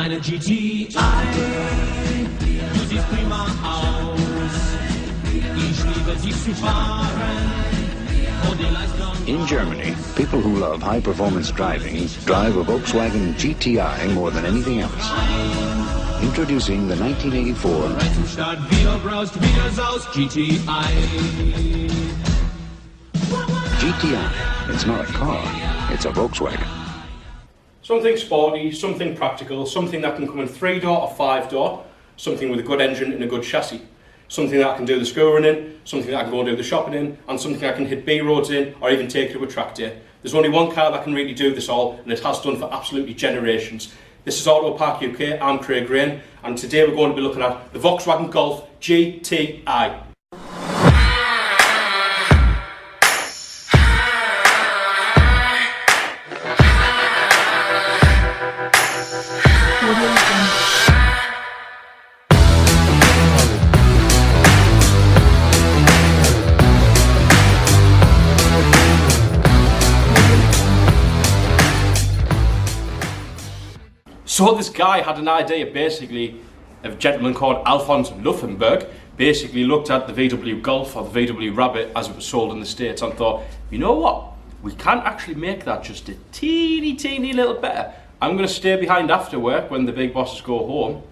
Deine GTI, du siehst prima aus. Ich liebe dich zu fahren. Und die Leistung. In Germany, people who love high-performance driving drive a Volkswagen GTI more than anything else. Introducing the 1984 Start wieder braust, wieder saus, GTI. GTI. It's not a car, it's a Volkswagen. Something sporty, something practical, something that can come in 3-door or 5-door, something with a good engine and a good chassis. Something that I can do the school run in, something that I can go and do the shopping in, and something I can hit B roads in, or even take to a track day. There's only one car that can really do this all, and it has done for absolutely generations. This is Auto Park UK, I'm Craig Rain, and today we're going to be looking at the Volkswagen Golf GTI. So this guy had an idea basically, a gentleman called Alphonse Luffenberg basically looked at the VW Golf or the VW Rabbit as it was sold in the States and thought, you know what, we can actually make that just a teeny little better. I'm going to stay behind after work when the big bosses go home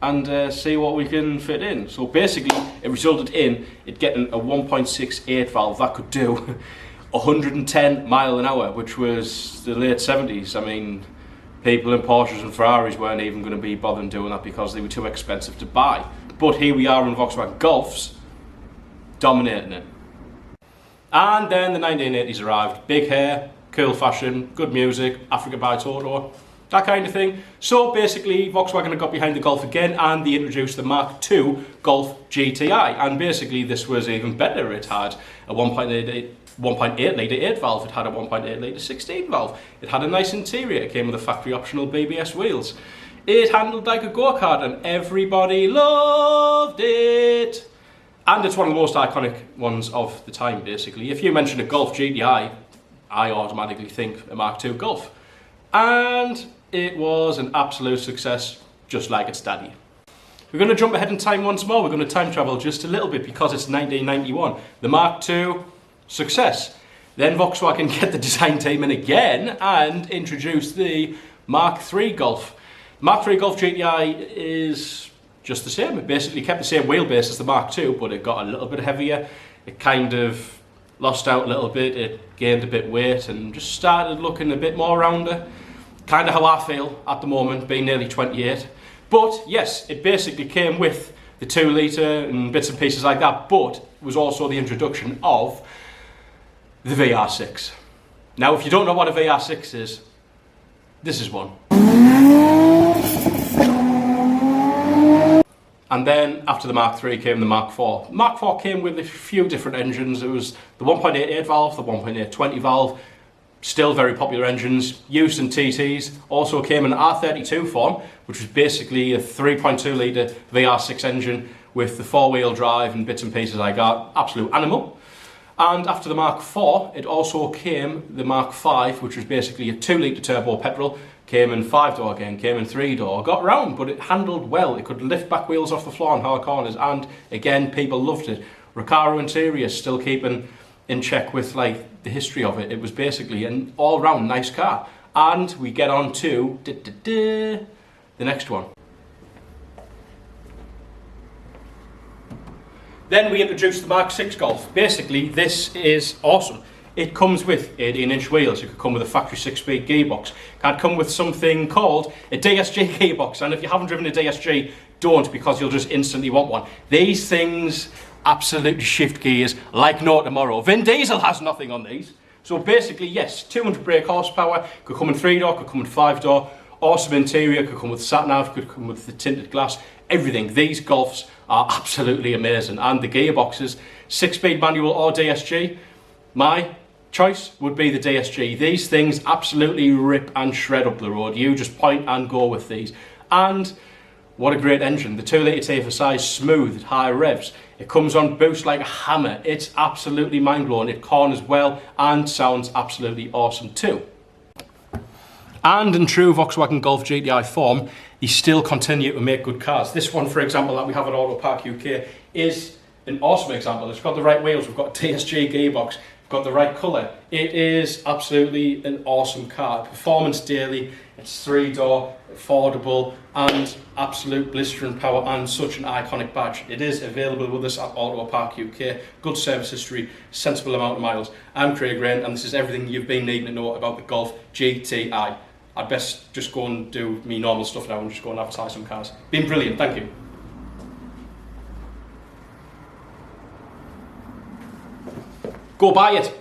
and see what we can fit in. So basically it resulted in it getting a 1.68 valve that could do 110 mile an hour, which was the late 70s. I mean, people in Porsches and Ferraris weren't even going to be bothering doing that because they were too expensive to buy. But here we are in Volkswagen Golfs, dominating it. And then the 1980s arrived. Big hair, cool fashion, good music, Africa by Toto, that kind of thing. So basically Volkswagen got behind the Golf again and they introduced the Mark II Golf GTI. And basically this was even better. It had a 1.8 litre 8 valve, it had a 1.8 litre 16 valve, it had a nice interior, it came with a factory optional BBS wheels, it handled like a go-kart and everybody loved it. And it's one of the most iconic ones of the time basically. If you mention a Golf GTI, I automatically think a Mark II Golf. And it was an absolute success, just like its daddy. We're going to jump ahead in time once more, we're going to time travel just a little bit because it's 1991. The Mark II, success. Then Volkswagen get the design team in again and introduce the Mark III Golf. Mark III Golf GTI is just the same. It basically kept the same wheelbase as the Mark II, but it got a little bit heavier. It kind of lost out a little bit. It gained a bit weight and just started looking a bit more rounder. Kind of how I feel at the moment, being nearly 28. But yes, it basically came with the 2 litre and bits and pieces like that, but it was also the introduction of the VR6. Now, if you don't know what a VR6 is, this is one. And then after the Mark III came the Mark IV. Mark IV came with a few different engines. It was the 1.88 valve, the 1.820 valve, still very popular engines, used in TTs. Also came in R32 form, which was basically a 3.2 litre VR6 engine with the 4-wheel drive and bits and pieces like that. Absolute animal. And after the Mark IV, it also came the Mark V, which was basically a 2 litre turbo petrol, came in 5-door again, came in 3-door, got round, but it handled well. It could lift back wheels off the floor on hard corners, and again, people loved it. Recaro interior still keeping in check with like the history of it. It was basically an all-round nice car. And we get on to the next one. Then we introduced the Mark VI Golf. Basically, this is awesome. It comes with 18-inch wheels. It could come with a factory 6-speed gearbox. It can come with something called a DSG gearbox. And if you haven't driven a DSG, don't, because you'll just instantly want one. These things absolutely shift gears like no tomorrow. Vin Diesel has nothing on these. So basically, yes, 200 brake horsepower. Could come in 3-door, could come in 5-door. Awesome interior, could come with sat-nav, could come with the tinted glass. Everything. These Golfs are absolutely amazing. And the gearboxes, 6-speed manual or DSG, my choice would be the DSG. These things absolutely rip and shred up the road. You just point and go with these. And what a great engine. The 2 litre TFSI is smooth at high revs. It comes on boost like a hammer. It's absolutely mind-blowing. It corners well and sounds absolutely awesome too. And in true Volkswagen Golf GTI form, they still continue to make good cars. This one, for example, that we have at Auto Park UK is an awesome example. It's got the right wheels, we've got a DSG gearbox, we've got the right colour. It is absolutely an awesome car. Performance daily, it's 3-door, affordable, and absolute blistering power, and such an iconic badge. It is available with us at Auto Park UK. Good service history, sensible amount of miles. I'm Craig Rain, and this is everything you've been needing to know about the Golf GTI. I'd best just go and do me normal stuff now and just go and advertise some cars. Been brilliant, thank you. Go buy it.